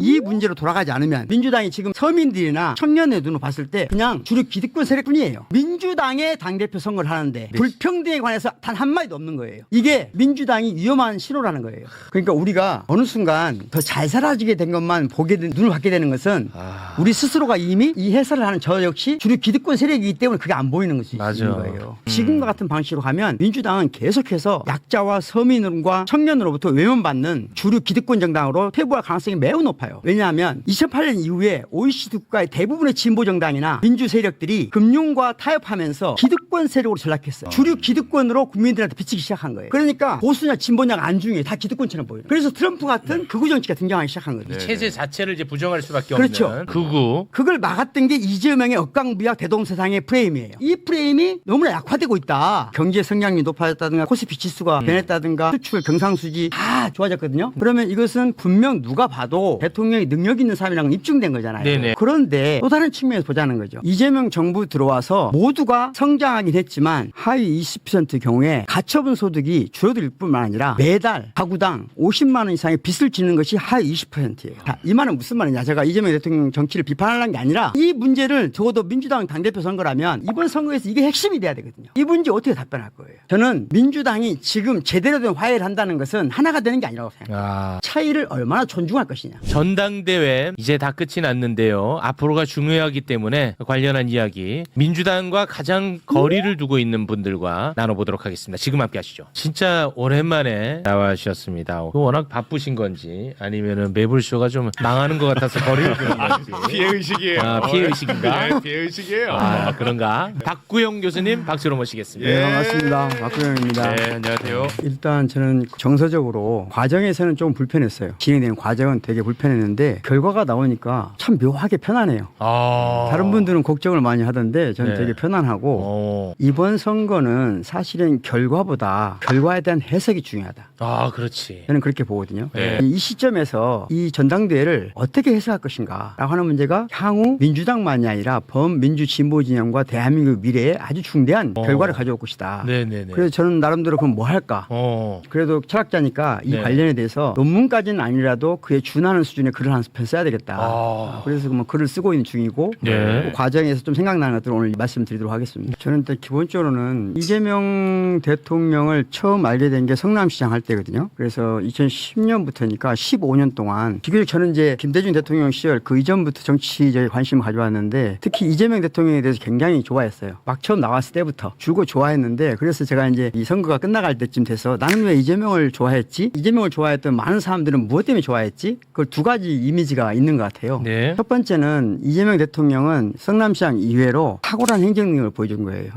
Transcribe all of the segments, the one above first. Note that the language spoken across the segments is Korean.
이 문제로 돌아가지 않으면 민주당이 지금 서민들이나 청년의 눈으로 봤을 때 그냥 주류 기득권 세력뿐이에요. 민주당의 당대표 선거를 하는데 불평등에 관해서 단 한마디도 없는 거예요. 이게 민주당이 위험한 신호라는 거예요. 그러니까 우리가 어느 순간 더 잘 살아지게 된 것만 보게 된 눈을 받게 되는 것은 우리 스스로가 이미 이 해설을 하는 저 역시 주류 기득권 세력이기 때문에 그게 안 보이는 것이 있는 거예요. 지금과 같은 방식으로 가면 민주당은 계속해서 약자와 서민과 청년으로부터 외면받는 주류 기득권 정당으로 퇴보할 가능성이 매우 높아요. 왜냐하면 2008년 이후에 OECD 국가의 대부분의 진보 정당이나 민주 세력들이 금융과 타협하면서 기득권 세력으로 전락했어요. 주류 기득권으로 국민들한테 비치기 시작한 거예요. 그러니까 보수냐 진보냐가 안 중요해. 다 기득권처럼 보여요. 그래서 트럼프 같은 극우 정치가 등장하기 시작한 거예요. 체제 자체를 이제 부정할 수밖에 그렇죠. 없는 극우. 그걸 막았던 게 이재명의 억강부약 대동세상의 프레임이에요. 이 프레임이 너무나 약화되고 있다. 경제 성장률이 높아졌다든가 코스피 지수가 변했다든가 수출 경상수지 다 좋아졌거든요. 그러면 이것은 분명 누가 봐도 대통령이 능력 있는 사람이라는 건 입증된 거잖아요. 네네. 그런데 또 다른 측면에서 보자는 거죠. 이재명 정부 들어와서 모두가 성장하긴 했지만 하위 20% 경우에 가처분 소득이 줄어들 뿐만 아니라 매달 가구당 50만 원 이상의 빚을 짓는 것이 하위 20%예요. 자, 이 말은 무슨 말이냐. 제가 이재명 대통령 정치를 비판하려는 게 아니라 이 문제를 적어도 민주당 당대표 선거라면 이번 선거에서 이게 핵심이 돼야 되거든요. 이 문제 어떻게 답변할 거예요. 저는 민주당이 지금 제대로 된 화해를 한다는 것은 하나가 되는 게 아니라고 생각해요. 차이를 얼마나 존중할 것이냐. 전당대회 이제 다 끝이 났는데요. 앞으로가 중요하기 때문에 관련한 이야기 민주당과 가장 거리를 두고 있는 분들과 나눠보도록 하겠습니다. 지금 함께 하시죠. 진짜 오랜만에 나와주셨습니다. 워낙 바쁘신 건지 아니면은 매불쇼가 좀 망하는 것 같아서 거리를 두는 건지. 피해의식이에요. 피해의식인가? 네, 피해의식이에요. 그런가? 박구영 교수님 박수로 모시겠습니다. 네, 반갑습니다. 박구영입니다. 네, 안녕하세요. 일단 저는 정서적으로 과정에서는 좀 불편했어요. 진행되는 과정은 되게 불편했는데 결과가 나오니까 참 묘하게 편안해요. 다른 분들은 걱정을 많이 하던데 저는 네. 되게 편안하고 이번 선거는 사실은 결과보다 결과에 대한 해석이 중요하다. 그렇지. 저는 그렇게 보거든요. 네. 이 시점에서 이 전당대회를 어떻게 해석할 것인가 라고 하는 문제가 향후 민주당만이 아니라 범민주 진보 진영과 대한민국 미래에 아주 중대한 결과를 가져올 것이다. 네네네. 그래서 저는 나름대로 그럼 뭐 할까? 그래도 철학자니까 이 네. 관련에 대해서 논문까지는 아니라도 그에 준하는 수준의 글을 한 편 써야 되겠다. 그래서 뭐 글을 쓰고 있는 중이고 네. 그 과정에서 좀 생각나는 것들을 오늘 말씀드리도록 하겠습니다. 저는 일단 기본적으로는 이재명 대통령을 처음 알게 된 게 성남시장 할 때거든요. 그래서 2010년부터니까 15년 동안 비교적 저는 이제 김대중 대통령 시절 그 이전부터 정치적인 관심을 가져왔는데 특히 이재명 대통령에 대해서 굉장히 좋아했어요. 막 처음 나왔을 때부터 줄곧 좋아했는데 그래서 제가 이제 이 선거가 끝나갈 때쯤 돼서 나는 왜 이재명을 좋아했지? 이재명을 좋아했던 많은 사람들은 무엇 때문에 좋아했지? 그걸 두 가지 이미지가 있는 것 같아요. 네. 첫 번째는 이재명 대통령은 성남시장 이외로 탁월한 행정 능력을 보여준 거예요.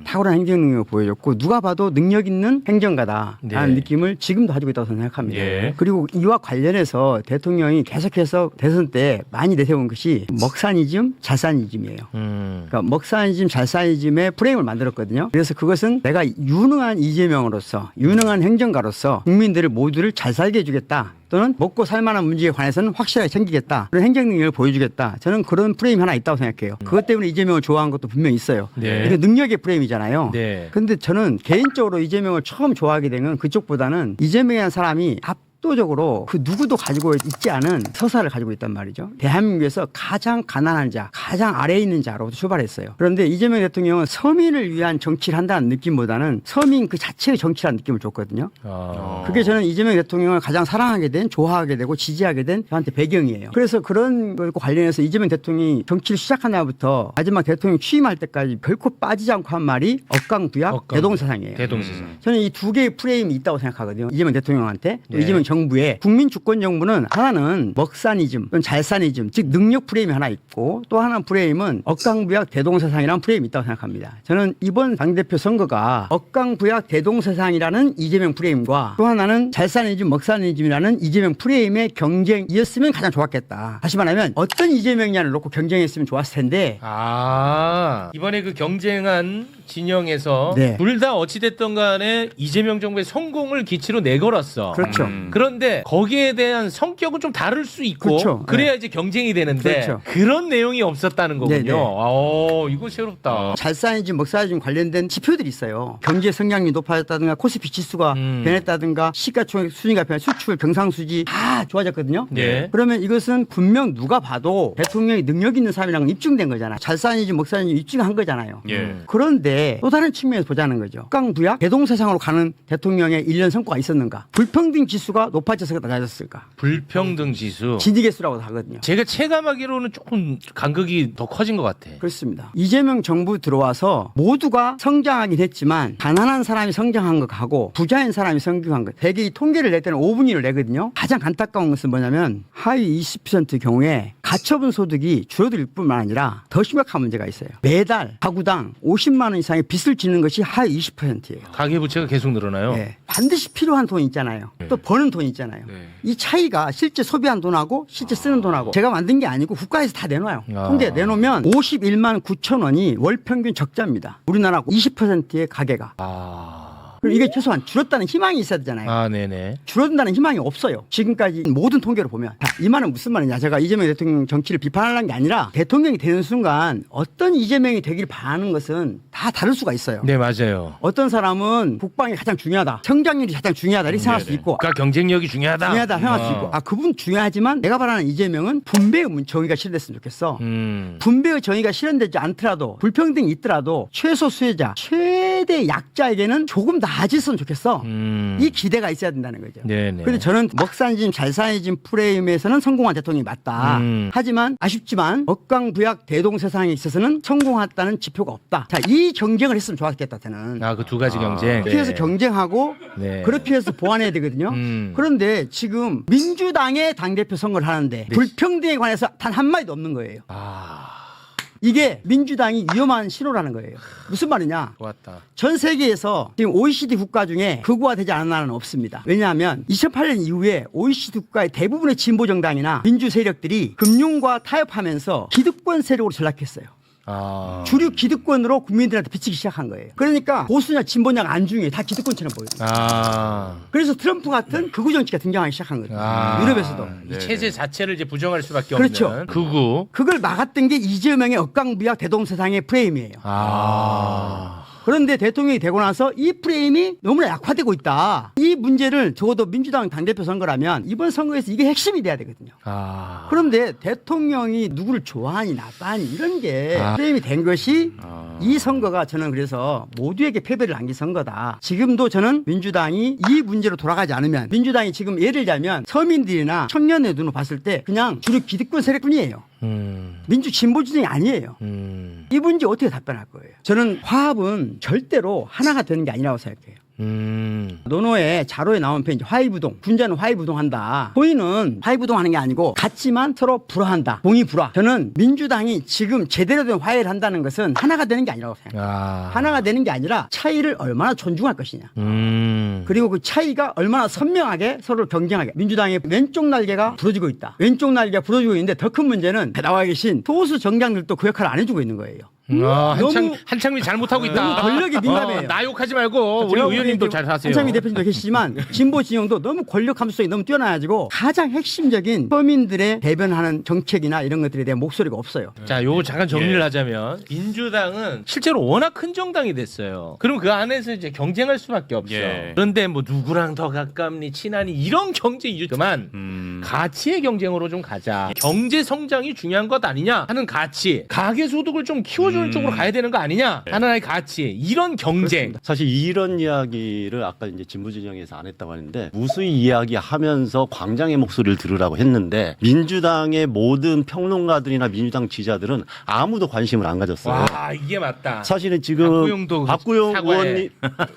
탁월한 행정 능력을 보여줬고 누가 봐도 능력 있는 행정가다라는 네. 느낌을 지금도 가지고 있다고 생각합니다. 예. 그리고 이와 관련해서 대통령이 계속해서 대선 때 많이 내세운 것이 먹사니즘, 잘사니즘이에요. 그러니까 먹사니즘, 잘사니즘의 프레임을 만들었거든요. 그래서 그것은 내가 유능한 이재명으로서 유능한 행정가로서 국민들을 모두를 잘 살게 해주겠다. 또는 먹고 살만한 문제에 관해서는 확실하게 챙기겠다. 그런 행정 능력을 보여주겠다. 저는 그런 프레임이 하나 있다고 생각해요. 그것 때문에 이재명을 좋아한 것도 분명히 있어요. 네. 이게 능력의 프레임이잖아요. 네. 그런데 저는 개인적으로 이재명을 처음 좋아하게 된 건 그쪽보다는 이재명이라는 사람이 압도적으로 그 누구도 가지고 있지 않은 서사를 가지고 있단 말이죠. 대한민국에서 가장 가난한 자, 가장 아래에 있는 자로부터 출발했어요. 그런데 이재명 대통령은 서민을 위한 정치를 한다는 느낌보다는 서민 그 자체의 정치라는 느낌을 줬거든요. 그게 저는 이재명 대통령을 가장 사랑하게 된, 좋아하게 되고 지지하게 된 저한테 배경이에요. 그래서 그런 것과 관련해서 이재명 대통령이 정치를 시작한 날부터 마지막 대통령 취임할 때까지 결코 빠지지 않고 한 말이 억강부약 대동사상이에요. 대동세상. 저는 이 두 개의 프레임이 있다고 생각하거든요. 이재명 대통령한테 또 네. 이재명 정부의 국민 주권 정부는 하나는 먹사니즘 또는 잘사니즘 즉 능력 프레임이 하나 있고 또 하나 프레임은 억강부약 대동세상이라는 프레임이 있다고 생각합니다. 저는 이번 당대표 선거가 억강부약 대동세상이라는 이재명 프레임과 또 하나는 잘사니즘 먹사니즘이라는 이재명 프레임의 경쟁이었으면 가장 좋았겠다. 다시 말하면 어떤 이재명이냐를 놓고 경쟁했으면 좋았을 텐데 이번에 그 경쟁한 진영에서 네. 둘 다 어찌됐든 간에 이재명 정부의 성공을 기치로 내걸었어. 그렇죠. 그런데 거기에 대한 성격은 좀 다를 수 있고 그렇죠. 그래야 이제 경쟁이 되는데 그렇죠. 그런 내용이 없었다는 거군요. 네, 네. 이거 새롭다. 잘 쌓인지 먹사야지 관련된 지표들이 있어요. 경제 성장률이 높아졌다든가 코스피 지수가 변했다든가 시가총액 순위가 변해 수출 경상수지 다 좋아졌거든요. 네. 그러면 이것은 분명 누가 봐도 대통령이 능력 있는 사람이라는 건 입증된 거잖아. 잘 쌓인지 먹사야지 입증한 거잖아요. 예. 그런데 또 다른 측면에서 보자는 거죠. 북강부약 대동세상으로 가는 대통령의 1년 성과가 있었는가? 불평등 지수가 높아졌을까 낮아졌을까? 불평등 지수. 진위계수라고 하거든요. 제가 체감하기로는 조금 간극이 더 커진 것 같아. 그렇습니다. 이재명 정부 들어와서 모두가 성장하긴 했지만 가난한 사람이 성장한 것하고 부자인 사람이 성장한 것. 대개 이 통계를 낼 때는 5분위를 내거든요. 가장 안타까운 것은 뭐냐면 하위 20% 경우에 가처분 소득이 줄어들 뿐만 아니라 더 심각한 문제가 있어요. 매달 가구당 50만 원 이상의 빚을 지는 것이 하위 20%예요. 가계부채가 계속 늘어나요. 네. 반드시 필요한 돈이 있잖아요. 또 버는 돈이 있잖아요. 이 차이가 실제 소비한 돈하고 실제 쓰는 돈하고 제가 만든 게 아니고 국가에서 다 내놔요. 통계 내놓으면 51만 9천 원이 월 평균 적자입니다. 우리나라 20%의 가계가. 그럼 이게 최소한 줄었다는 희망이 있어야 되잖아요. 네네. 줄어든다는 희망이 없어요. 지금까지 모든 통계를 보면. 이 말은 무슨 말이냐. 제가 이재명 대통령 정치를 비판하는 게 아니라 대통령이 되는 순간 어떤 이재명이 되길 바라는 것은 다 다를 수가 있어요. 네, 맞아요. 어떤 사람은 국방이 가장 중요하다. 성장률이 가장 중요하다. 이렇게 생각할 수 있고. 국가 경쟁력이 중요하다. 생각할 수 있고. 그분 중요하지만 내가 바라는 이재명은 분배의 정의가 실현됐으면 좋겠어. 분배의 정의가 실현되지 않더라도 불평등이 있더라도 최소 수혜자, 최대 약자에게는 조금 더 나아졌으면 좋겠어. 이 기대가 있어야 된다는 거죠. 네네. 그런데 저는 먹산짐 잘산해짐 프레임에서는 성공한 대통령이 맞다. 하지만 아쉽지만 억강부약 대동세상에 있어서는 성공했다는 지표가 없다. 자, 이 경쟁을 했으면 좋았겠다. 저는. 그 두 가지 경쟁. 그렇게 해서 네. 경쟁하고 네. 그렇게 해서 보완해야 되거든요. 그런데 지금 민주당의 당대표 선거를 하는데 불평등에 관해서 단 한마디도 없는 거예요. 이게 민주당이 위험한 신호라는 거예요. 무슨 말이냐. 좋았다. 전 세계에서 지금 OECD 국가 중에 극우화되지 않은 나라는 없습니다. 왜냐하면 2008년 이후에 OECD 국가의 대부분의 진보 정당이나 민주 세력들이 금융과 타협하면서 기득권 세력으로 전락했어요. 주류 기득권으로 국민들한테 비치기 시작한 거예요. 그러니까 보수냐 진보냐가 안 중요해. 다 기득권처럼 보여요. 그래서 트럼프 같은 극우 정치가 등장하기 시작한 거죠. 유럽에서도. 이 체제 자체를 이제 부정할 수밖에 그렇죠. 없는 극우. 그걸 막았던 게 이재명의 억강부약 대동세상의 프레임이에요. 그런데 대통령이 되고 나서 이 프레임이 너무나 약화되고 있다. 이 문제를 적어도 민주당 당대표 선거라면 이번 선거에서 이게 핵심이 돼야 되거든요. 그런데 대통령이 누구를 좋아하니 나빠하니 이런 게 프레임이 된 것이 이 선거가 저는 그래서 모두에게 패배를 안긴 선거다. 지금도 저는 민주당이 이 문제로 돌아가지 않으면 민주당이 지금 예를 들자면 서민들이나 청년의 눈으로 봤을 때 그냥 주류 기득권 세력뿐이에요. 민주 진보 진영이 아니에요. 이 문제 어떻게 답변할 거예요? 저는 화합은 절대로 하나가 되는 게 아니라고 생각해요. 논어에 자로에 나온 표현 화이부동, 군자는 화이부동한다. 호의는 화이부동하는 게 아니고 같지만 서로 불화한다. 동의불화. 저는 민주당이 지금 제대로 된 화해를 한다는 것은 하나가 되는 게 아니라고 생각해요. 하나가 되는 게 아니라 차이를 얼마나 존중할 것이냐. 그리고 그 차이가 얼마나 선명하게 서로 경쟁하게. 민주당의 왼쪽 날개가 부러지고 있다. 왼쪽 날개가 부러지고 있는데 더 큰 문제는 나와 계신 소수 정당들도 그 역할을 안 해주고 있는 거예요. 한창미 잘못하고 있다. 너무 권력이 민감해요. 나 욕하지 말고 우리 의원님도 잘 사세요. 한창미 대표님도 계시지만 진보 진영도 너무 권력 감수성이 너무 뛰어나가지고 가장 핵심적인 서민들의 대변하는 정책이나 이런 것들에 대한 목소리가 없어요. 자, 요거 잠깐 정리를 하자면 민주당은 실제로 워낙 큰 정당이 됐어요. 그럼 그 안에서 이제 경쟁할 수밖에 없어. 그런데 뭐 누구랑 더 가깝니 친하니 이런 경제 이유 그만 가치의 경쟁으로 좀 가자. 경제 성장이 중요한 것 아니냐 하는 가치. 가계 소득을 좀 키워주는 쪽으로 가야 되는 거 아니냐 하나의 가치. 이런 경쟁. 사실 이런 이야기를 아까 이제 진보 진영에서 안 했다고 하는데 무수히 이야기하면서 광장의 목소리를 들으라고 했는데 민주당의 모든 평론가들이나 민주당 지지자들은 아무도 관심을 안 가졌어요. 와, 이게 맞다. 사실은 지금 박구영 의원님,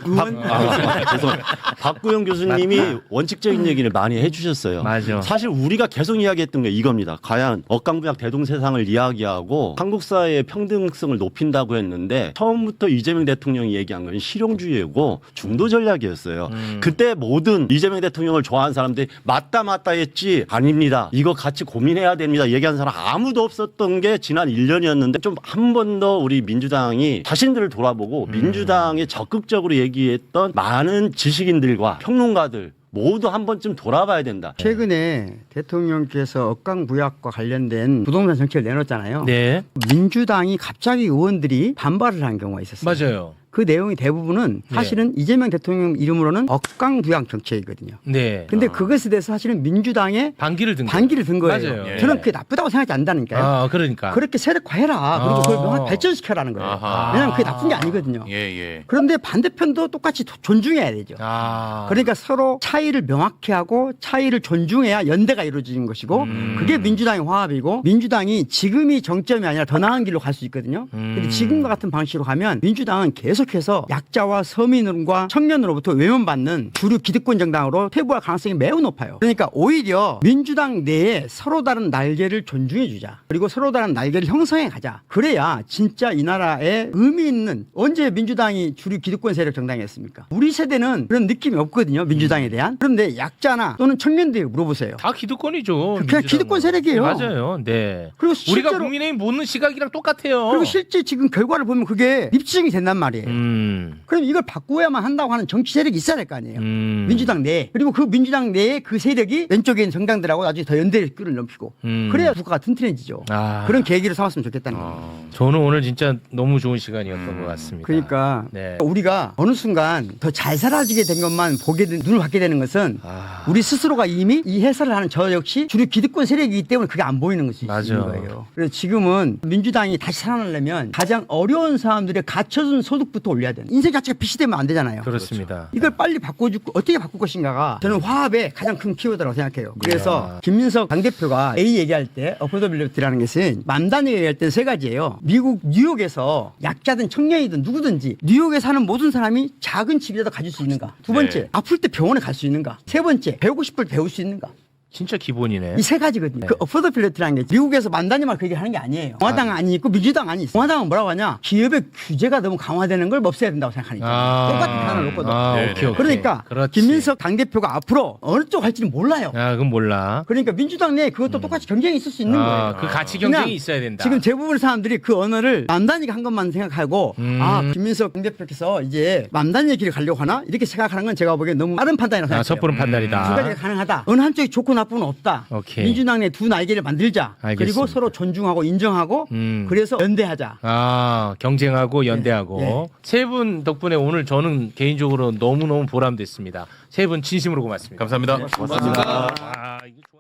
죄송합니다. 박구영 교수님이 원칙적인 얘기를 많이 해주셨어요. 맞아. 사실 우리가 계속 이야기했던 게 이겁니다. 과연 억강부약 대동세상을 이야기하고 한국 사회의 평등성을 대통령을 높인다고 했는데 처음부터 이재명 대통령이 얘기한 건 실용주의고 중도 전략이었어요. 그때 모든 이재명 대통령을 좋아하는 사람들이 맞다 했지 아닙니다. 이거 같이 고민해야 됩니다. 얘기한 사람 아무도 없었던 게 지난 1년이었는데 좀 한 번 더 우리 민주당이 자신들을 돌아보고 민주당에 적극적으로 얘기했던 많은 지식인들과 평론가들 모두 한 번쯤 돌아봐야 된다. 최근에 대통령께서 억강부약과 관련된 부동산 정책을 내놓았잖아요. 네. 민주당이 갑자기 의원들이 반발을 한 경우가 있었어요. 맞아요. 그 내용이 대부분은 사실은 이재명 대통령 이름으로는 억강부양 정책이거든요. 네. 근데 그것에 대해서 사실은 민주당의 반기를 든 거예요. 맞아요. 저는 그게 나쁘다고 생각하지 않는다니까요. 아, 그러니까. 그렇게 세력화해라. 그리고 그걸 명확히 발전시켜라는 거예요. 아하. 왜냐하면 그게 나쁜 게 아니거든요. 예. 그런데 반대편도 똑같이 존중해야 되죠. 아. 그러니까 서로 차이를 명확히 하고 차이를 존중해야 연대가 이루어지는 것이고 그게 민주당의 화합이고 민주당이 지금이 정점이 아니라 더 나은 길로 갈 수 있거든요. 근데 지금과 같은 방식으로 가면 민주당은 계속해서 약자와 서민과 청년으로부터 외면받는 주류 기득권 정당으로 퇴보할 가능성이 매우 높아요. 그러니까 오히려 민주당 내에 서로 다른 날개를 존중해 주자. 그리고 서로 다른 날개를 형성해 가자. 그래야 진짜 이 나라에 의미 있는 언제 민주당이 주류 기득권 세력 정당이었습니까? 우리 세대는 그런 느낌이 없거든요. 민주당에 대한. 그런데 약자나 또는 청년들에게 물어보세요. 다 기득권이죠. 그냥 민주당은. 기득권 세력이에요. 맞아요. 네. 그리고 우리가 실제로- 국민의힘 보는 시각이랑 똑같아요. 그리고 실제 지금 결과를 보면 그게 입증이 된단 말이에요. 그럼 이걸 바꾸어야만 한다고 하는 정치 세력이 있어야 될 거 아니에요. 민주당 내에. 그리고 그 민주당 내에 그 세력이 왼쪽에 있는 정당들하고 나중에 더 연대를 끌어넘기고 그래야 국가가 튼튼해지죠. 아. 그런 계기를 삼았으면 좋겠다는 거예요. 저는 오늘 진짜 너무 좋은 시간이었던 것 같습니다. 그러니까 네. 우리가 어느 순간 더 잘 살아지게 된 것만 눈을 받게 되는 것은 우리 스스로가 이미 이 해설을 하는 저 역시 주류 기득권 세력이기 때문에 그게 안 보이는 것이 맞아. 있는 거예요. 그래서 지금은 민주당이 다시 살아나려면 가장 어려운 사람들의 갖춰준 소득부터 올려야 되는 인생 자체가 빚이 되면 안 되잖아요. 그렇습니다. 이걸 빨리 바꿔주고 어떻게 바꿀 것인가가 저는 화합의 가장 큰 키워드라고 생각해요. 그래서 김민석 당대표가 A 얘기할 때 어포더빌리티라는 것은 맘단이 얘기할 때 세 가지예요. 미국 뉴욕에서 약자든 청년이든 누구든지 뉴욕에 사는 모든 사람이 작은 집이라도 가질 수 있는가. 두 번째 네. 아플 때 병원에 갈 수 있는가. 세 번째 배우고 싶을 때 배울 수 있는가. 진짜 기본이네. 이 세 가지거든요. 그 어포더빌리티라는 게 미국에서 만단위만 그 얘기 하는 게 아니에요. 공화당 안이 있고 민주당 안이 있어요. 공화당은 뭐라고 하냐. 기업의 규제가 너무 강화되는 걸 없애야 된다고 생각하니까. 똑같은 단어를 놓거든. 오케이. 그러니까 그렇지. 김민석 당대표가 앞으로 어느 쪽 할지는 몰라요. 아, 그건 몰라. 그러니까 민주당 내에 그것도 똑같이 경쟁이 있을 수 있는 거예요. 그 가치 그냥 경쟁이 있어야 된다. 지금 대부분의 사람들이 그 언어를 남단이가 한 것만 생각하고 김민석 당대표께서 이제 남단의 길을 가려고 하나 이렇게 생각하는 건 제가 보기엔 너무 빠른 판단이라고 생각해요. 섣부른 판단이다. 두 가지가 가능하다. 어느 한쪽이 좋고 나쁘면 없다. 오케이. 민주당 내 두 날개를 만들자. 알겠습니다. 그리고 서로 존중하고 인정하고 그래서 연대하자. 경쟁하고 연대하고 예. 세 분 덕분에 오늘 저는 개인적으로 너무너무 보람됐습니다. 세 분 진심으로 고맙습니다. 감사합니다. 고맙습니다. 이거